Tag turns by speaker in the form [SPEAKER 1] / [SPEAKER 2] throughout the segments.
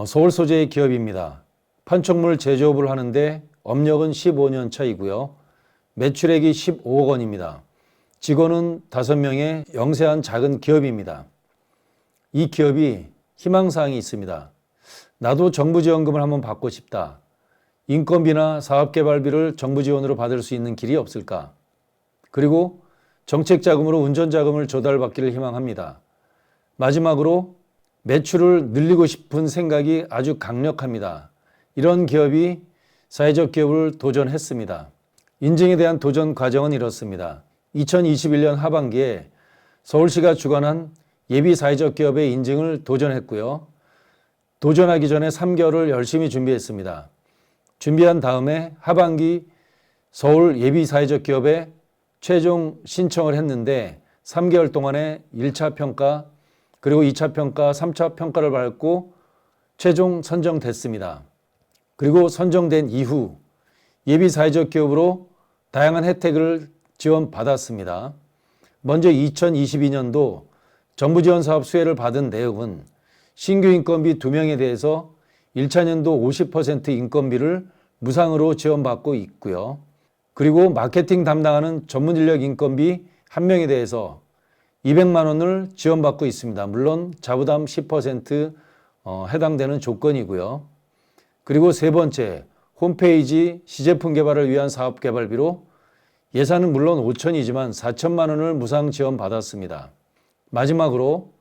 [SPEAKER 1] 서울 소재의 기업입니다. 판촉물 제조업을 하는데 업력은 15년 차이고요. 매출액이 15억 원입니다. 직원은 5명의 영세한 작은 기업입니다. 이 기업이 희망사항이 있습니다. 나도 정부 지원금을 한번 받고 싶다. 인건비나 사업개발비를 정부 지원으로 받을 수 있는 길이 없을까? 그리고 정책자금으로 운전자금을 조달받기를 희망합니다. 마지막으로 매출을 늘리고 싶은 생각이 아주 강력합니다. 이런 기업이 사회적 기업을 도전했습니다. 인증에 대한 도전 과정은 이렇습니다. 2021년 하반기에 서울시가 주관한 예비 사회적 기업의 인증을 도전했고요. 도전하기 전에 3개월을 열심히 준비했습니다. 준비한 다음에 하반기 서울 예비 사회적 기업에 최종 신청을 했는데 3개월 동안에 1차 평가, 그리고 2차 평가, 3차 평가를 받고 최종 선정됐습니다. 그리고 선정된 이후 예비 사회적 기업으로 다양한 혜택을 지원받았습니다. 먼저 2022년도 정부 지원 사업 수혜를 받은 내역은 신규 인건비 2명에 대해서 1차 년도 50% 인건비를 무상으로 지원받고 있고요. 그리고 마케팅 담당하는 전문 인력 인건비 1명에 대해서 200만 원을 지원받고 있습니다. 물론 자부담 10% 해당되는 조건이고요. 그리고 세 번째, 홈페이지 시제품 개발을 위한 사업 개발비로 예산은 물론 5천이지만 4천만 원을 무상 지원받았습니다. 마지막으로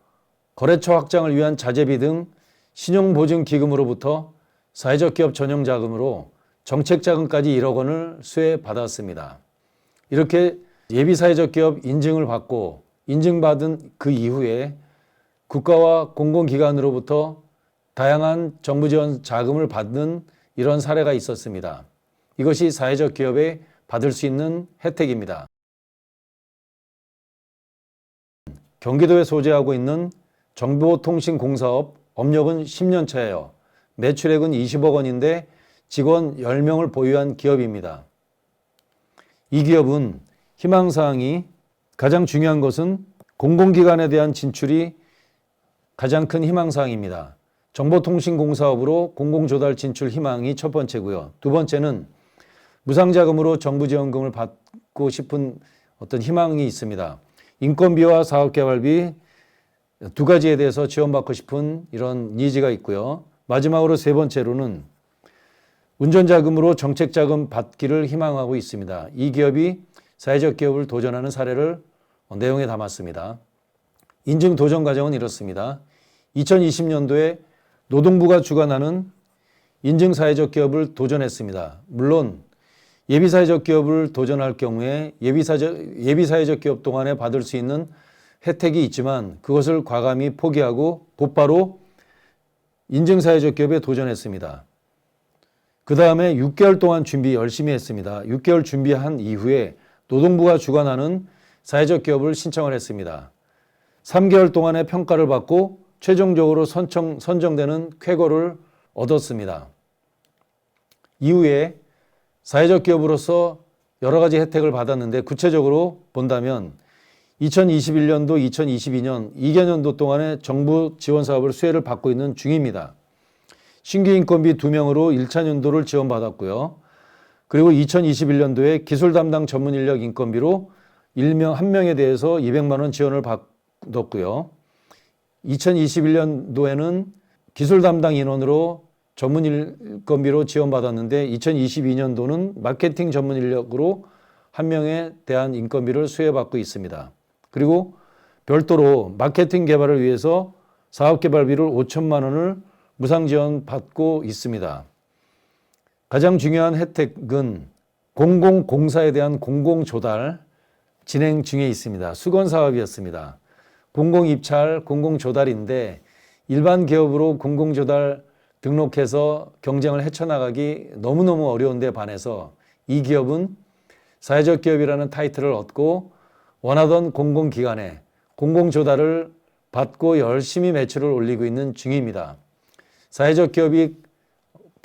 [SPEAKER 1] 거래처 확장을 위한 자재비 등 신용보증기금으로부터 사회적 기업 전용 자금으로 정책자금까지 1억 원을 수혜받았습니다. 이렇게 예비 사회적 기업 인증을 받고 인증받은 그 이후에 국가와 공공기관으로부터 다양한 정부 지원 자금을 받는 이런 사례가 있었습니다. 이것이 사회적 기업에 받을 수 있는 혜택입니다. 경기도에 소재하고 있는 정보통신공사업 업력은 10년 차예요. 매출액은 20억 원인데 직원 10명을 보유한 기업입니다. 이 기업은 희망사항이 가장 중요한 것은 공공기관에 대한 진출이 가장 큰 희망사항입니다. 정보통신공사업으로 공공조달 진출 희망이 첫 번째고요. 두 번째는 무상자금으로 정부 지원금을 받고 싶은 어떤 희망이 있습니다. 인건비와 사업개발비 두 가지에 대해서 지원받고 싶은 이런 니즈가 있고요. 마지막으로 세 번째로는 운전자금으로 정책자금 받기를 희망하고 있습니다. 이 기업이 사회적 기업을 도전하는 사례를 내용에 담았습니다. 인증 도전 과정은 이렇습니다. 2020년도에 노동부가 주관하는 인증 사회적 기업을 도전했습니다. 물론 예비 사회적 기업을 도전할 경우에 예비 사회적 기업 동안에 받을 수 있는 혜택이 있지만 그것을 과감히 포기하고 곧바로 인증 사회적 기업에 도전했습니다. 그 다음에 6개월 동안 준비 열심히 했습니다. 6개월 준비한 이후에 노동부가 주관하는 사회적 기업을 신청을 했습니다. 3개월 동안의 평가를 받고 최종적으로 선정되는 쾌거를 얻었습니다. 이후에 사회적 기업으로서 여러 가지 혜택을 받았는데 구체적으로 본다면 2021년도, 2022년 2개년도 동안에 정부 지원 사업을 수혜를 받고 있는 중입니다. 신규 인건비 2명으로 1차 년도를 지원받았고요. 그리고 2021년도에 기술 담당 전문 인력 인건비로 1명에 대해서 200만 원 지원을 받았고요. 2021년도에는 기술 담당 인원으로 전문 인건비로 지원받았는데 2022년도는 마케팅 전문 인력으로 1명에 대한 인건비를 수혜받고 있습니다. 그리고 별도로 마케팅 개발을 위해서 사업개발비를 5천만 원을 무상 지원받고 있습니다. 가장 중요한 혜택은 공공공사에 대한 공공조달 진행 중에 있습니다. 수건사업이었습니다. 공공입찰, 공공조달인데 일반 기업으로 공공조달 등록해서 경쟁을 헤쳐나가기 너무너무 어려운 데 반해서 이 기업은 사회적 기업이라는 타이틀을 얻고 원하던 공공기관에 공공조달을 받고 열심히 매출을 올리고 있는 중입니다. 사회적 기업이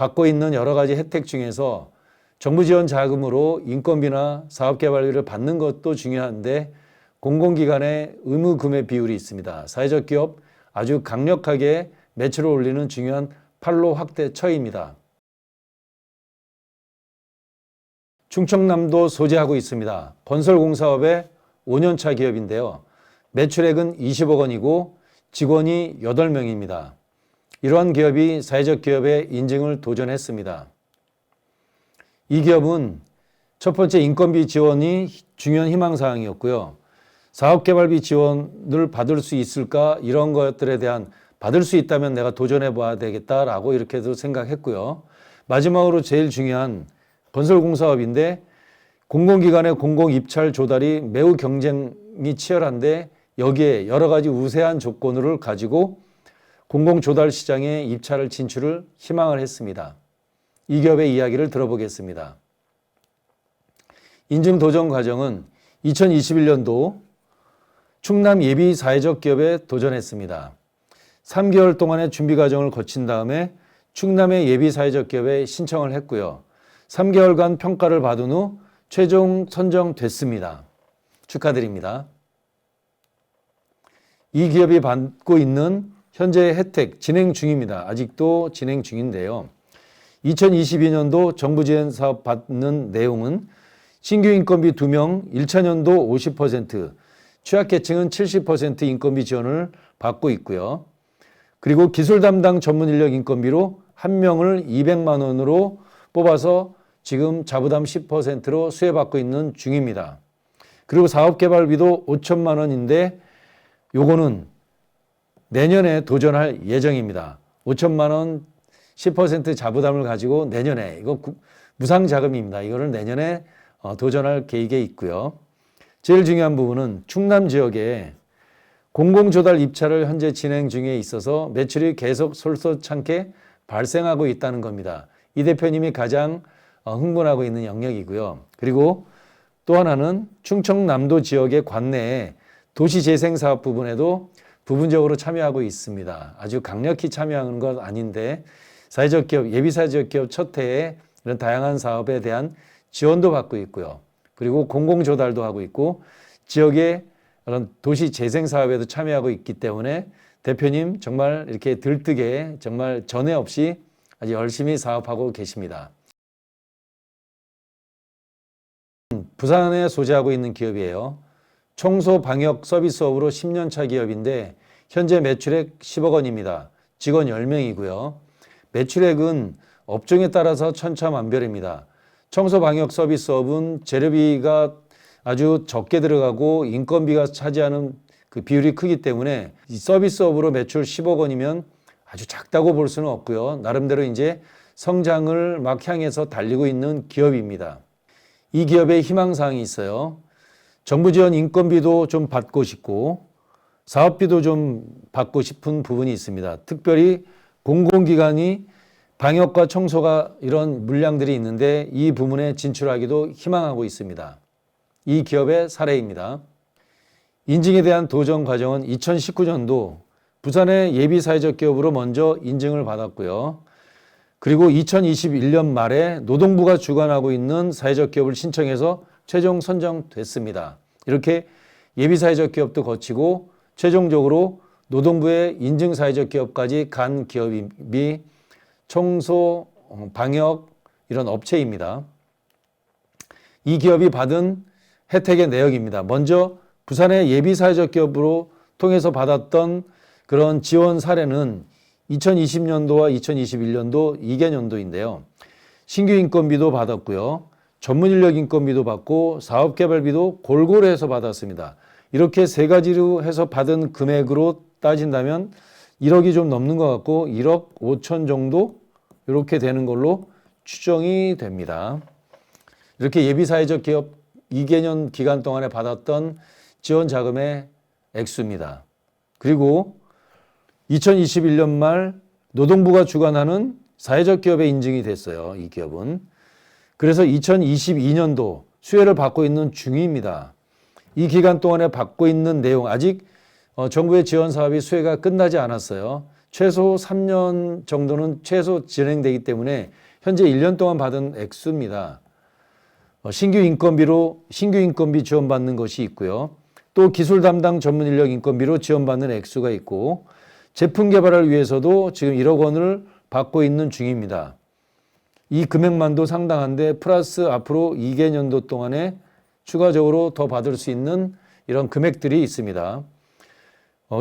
[SPEAKER 1] 받고 있는 여러 가지 혜택 중에서 정부 지원 자금으로 인건비나 사업개발비를 받는 것도 중요한데 공공기관의 의무 구매 비율이 있습니다. 사회적 기업 아주 강력하게 매출을 올리는 중요한 판로 확대 처입니다. 충청남도 소재하고 있습니다. 건설공사업의 5년차 기업인데요. 매출액은 20억 원이고 직원이 8명입니다. 이러한 기업이 사회적 기업의 인증을 도전했습니다. 이 기업은 첫 번째 인건비 지원이 중요한 희망사항이었고요. 사업개발비 지원을 받을 수 있을까 이런 것들에 대한 받을 수 있다면 내가 도전해 봐야 되겠다라고 이렇게도 생각했고요. 마지막으로 제일 중요한 건설공사업인데 공공기관의 공공입찰 조달이 매우 경쟁이 치열한데 여기에 여러 가지 우세한 조건을 가지고 공공조달 시장에 입찰을 진출을 희망을 했습니다. 이 기업의 이야기를 들어보겠습니다. 인증 도전 과정은 2021년도 충남 예비 사회적 기업에 도전했습니다. 3개월 동안의 준비 과정을 거친 다음에 충남의 예비 사회적 기업에 신청을 했고요. 3개월간 평가를 받은 후 최종 선정됐습니다. 축하드립니다. 이 기업이 받고 있는 현재 혜택 진행 중입니다. 아직도 진행 중인데요. 2022년도 정부 지원 사업 받는 내용은 신규 인건비 2명 1차년도 50%, 취약계층은 70% 인건비 지원을 받고 있고요. 그리고 기술 담당 전문 인력 인건비로 1명을 200만 원으로 뽑아서 지금 자부담 10%로 수혜받고 있는 중입니다. 그리고 사업개발비도 5천만 원인데 요거는 내년에 도전할 예정입니다. 5천만 원 10% 자부담을 가지고 내년에 이거 무상 자금입니다. 이거를 내년에 도전할 계획에 있고요. 제일 중요한 부분은 충남 지역에 공공조달 입찰을 현재 진행 중에 있어서 매출이 계속 솔솔찮게 발생하고 있다는 겁니다. 이 대표님이 가장 흥분하고 있는 영역이고요. 그리고 또 하나는 충청남도 지역의 관내에 도시재생사업 부분에도 부분적으로 참여하고 있습니다. 아주 강력히 참여하는 것 아닌데 사회적 기업, 예비사회적 기업 첫 해에 이런 다양한 사업에 대한 지원도 받고 있고요. 그리고 공공조달도 하고 있고 지역의 그런 도시재생사업에도 참여하고 있기 때문에 대표님 정말 이렇게 들뜨게 정말 전에 없이 아주 열심히 사업하고 계십니다. 부산에 소재하고 있는 기업이에요. 청소 방역 서비스업으로 10년차 기업인데 현재 매출액 10억 원입니다. 직원 10명이고요. 매출액은 업종에 따라서 천차만별입니다. 청소 방역 서비스업은 재료비가 아주 적게 들어가고 인건비가 차지하는 그 비율이 크기 때문에 이 서비스업으로 매출 10억 원이면 아주 작다고 볼 수는 없고요. 나름대로 이제 성장을 막 향해서 달리고 있는 기업입니다. 이 기업에 희망사항이 있어요. 정부 지원 인건비도 좀 받고 싶고 사업비도 좀 받고 싶은 부분이 있습니다. 특별히 공공기관이 방역과 청소가 이런 물량들이 있는데 이 부문에 진출하기도 희망하고 있습니다. 이 기업의 사례입니다. 인증에 대한 도전 과정은 2019년도 부산의 예비사회적 기업으로 먼저 인증을 받았고요. 그리고 2021년 말에 노동부가 주관하고 있는 사회적 기업을 신청해서 최종 선정됐습니다. 이렇게 예비사회적 기업도 거치고 최종적으로 노동부의 인증사회적 기업까지 간 기업이 청소, 방역 이런 업체입니다. 이 기업이 받은 혜택의 내역입니다. 먼저 부산의 예비사회적 기업으로 통해서 받았던 그런 지원 사례는 2020년도와 2021년도 2개년도인데요. 신규 인건비도 받았고요. 전문 인력 인건비도 받고 사업개발비도 골고루 해서 받았습니다. 이렇게 세 가지로 해서 받은 금액으로 따진다면 1억이 좀 넘는 것 같고 1억 5천 정도 이렇게 되는 걸로 추정이 됩니다. 이렇게 예비사회적 기업 2개년 기간 동안에 받았던 지원 자금의 액수입니다. 그리고 2021년 말 노동부가 주관하는 사회적 기업에 인증이 됐어요. 이 기업은. 그래서 2022년도 수혜를 받고 있는 중입니다. 이 기간 동안에 받고 있는 내용 아직 정부의 지원 사업이 수혜가 끝나지 않았어요. 최소 3년 정도는 최소 진행되기 때문에 현재 1년 동안 받은 액수입니다. 신규 인건비 지원받는 것이 있고요. 또 기술 담당 전문 인력 인건비로 지원받는 액수가 있고 제품 개발을 위해서도 지금 1억 원을 받고 있는 중입니다. 이 금액만도 상당한데 플러스 앞으로 2개년도 동안에 추가적으로 더 받을 수 있는 이런 금액들이 있습니다.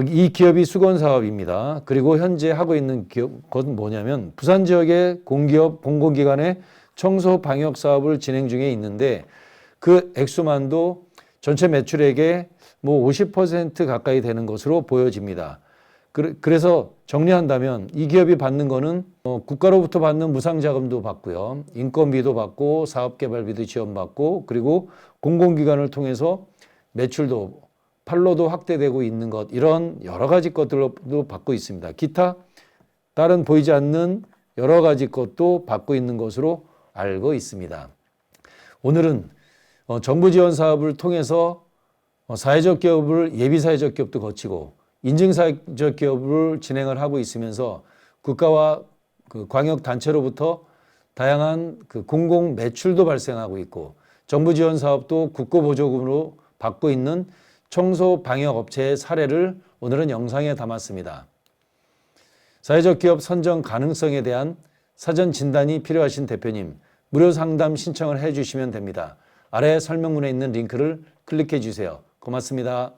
[SPEAKER 1] 이 기업이 수건 사업입니다. 그리고 현재 하고 있는 것은 뭐냐면 부산 지역의 공기업, 공공기관의 청소 방역 사업을 진행 중에 있는데 그 액수만도 전체 매출액의 50% 가까이 되는 것으로 보여집니다. 그래서 정리한다면 이 기업이 받는 거는 국가로부터 받는 무상자금도 받고요. 인건비도 받고 사업개발비도 지원받고 그리고 공공기관을 통해서 매출도 판로도 확대되고 있는 것 이런 여러 가지 것들도 받고 있습니다. 기타 다른 보이지 않는 여러 가지 것도 받고 있는 것으로 알고 있습니다. 오늘은 정부 지원 사업을 통해서 사회적 기업을 예비사회적 기업도 거치고 인증사회적 기업을 진행을 하고 있으면서 국가와 그 광역단체로부터 다양한 그 공공 매출도 발생하고 있고 정부 지원 사업도 국고보조금으로 받고 있는 청소 방역 업체의 사례를 오늘은 영상에 담았습니다. 사회적 기업 선정 가능성에 대한 사전 진단이 필요하신 대표님, 무료 상담 신청을 해 주시면 됩니다. 아래 설명문에 있는 링크를 클릭해 주세요. 고맙습니다.